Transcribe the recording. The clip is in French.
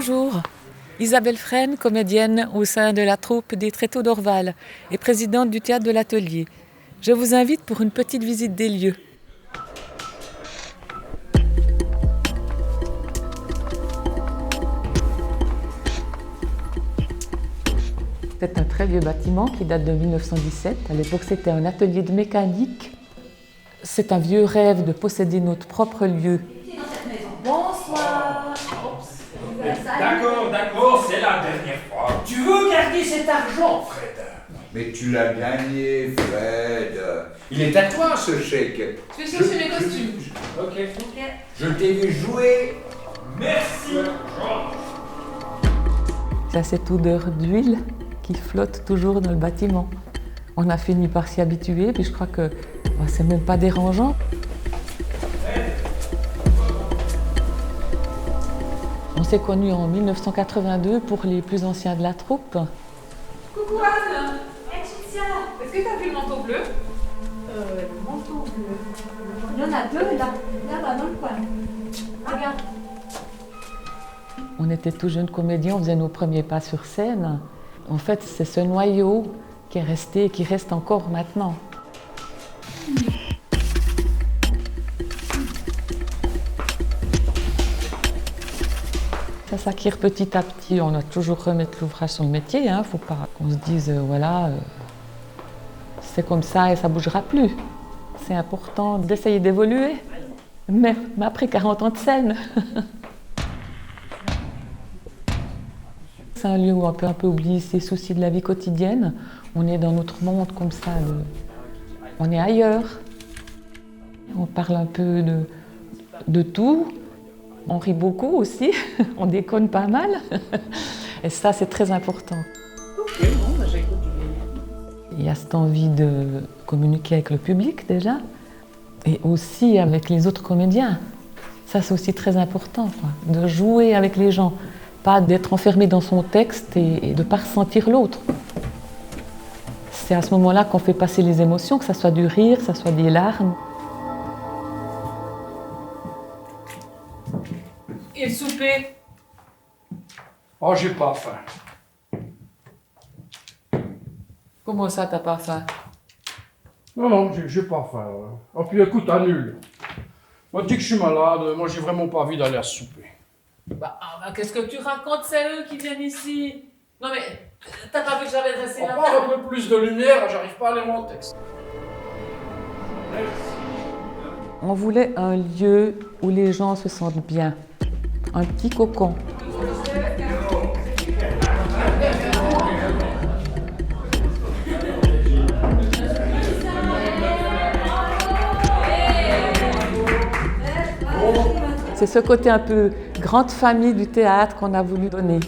Bonjour, Isabelle Fresne, comédienne au sein de la troupe des Tréteaux d'Orval et présidente du théâtre de l'Atelier. Je vous invite pour une petite visite des lieux. C'est un très vieux bâtiment qui date de 1917. À l'époque, c'était un atelier de mécanique. C'est un vieux rêve de posséder notre propre lieu. Bonsoir. D'accord, c'est la dernière fois. Tu veux garder cet argent, Fred? Mais tu l'as gagné, Fred. Il est à toi, ce chèque. Je vais chercher mes costumes. Ok. Je t'ai vu jouer. Merci, Georges. C'est cette odeur d'huile qui flotte toujours dans le bâtiment. On a fini par s'y habituer, puis je crois que c'est même pas dérangeant. On s'est connus en 1982 pour les plus anciens de la troupe. Coucou Anne. Laetitia. Est-ce que tu as vu le manteau bleu? Le manteau bleu. Il y en a deux là-bas dans le coin. Regarde. On était tout jeunes comédiens, on faisait nos premiers pas sur scène. En fait, c'est ce noyau qui est resté et qui reste encore maintenant. Ça s'acquiert petit à petit. On doit toujours remettre l'ouvrage sur le métier. Il ne faut pas qu'on se dise, c'est comme ça et ça ne bougera plus. C'est important d'essayer d'évoluer, même après 40 ans de scène. C'est un lieu où on peut un peu oublier ses soucis de la vie quotidienne. On est dans notre monde comme ça, on est ailleurs. On parle un peu de tout. On rit beaucoup aussi, on déconne pas mal. Et ça, c'est très important. Ok, bon, j'écoute. Il y a cette envie de communiquer avec le public déjà, et aussi avec les autres comédiens. Ça, c'est aussi très important, quoi, de jouer avec les gens. Pas d'être enfermé dans son texte et de ne pas ressentir l'autre. C'est à ce moment-là qu'on fait passer les émotions, que ça soit du rire, que ça soit des larmes. Et le souper? Oh, j'ai pas faim. Comment ça, t'as pas faim? Non, j'ai pas faim. Oh, puis écoute, annule. Moi, dis que je suis malade, moi, j'ai vraiment pas envie d'aller à ce souper. Qu'est-ce que tu racontes? C'est eux qui viennent ici. Non mais, t'as pas vu que j'avais dressé la On part table? un peu plus de lumière, j'arrive pas à lire mon texte. Merci. On voulait un lieu où les gens se sentent bien, un petit cocon. C'est ce côté un peu grande famille du théâtre qu'on a voulu donner.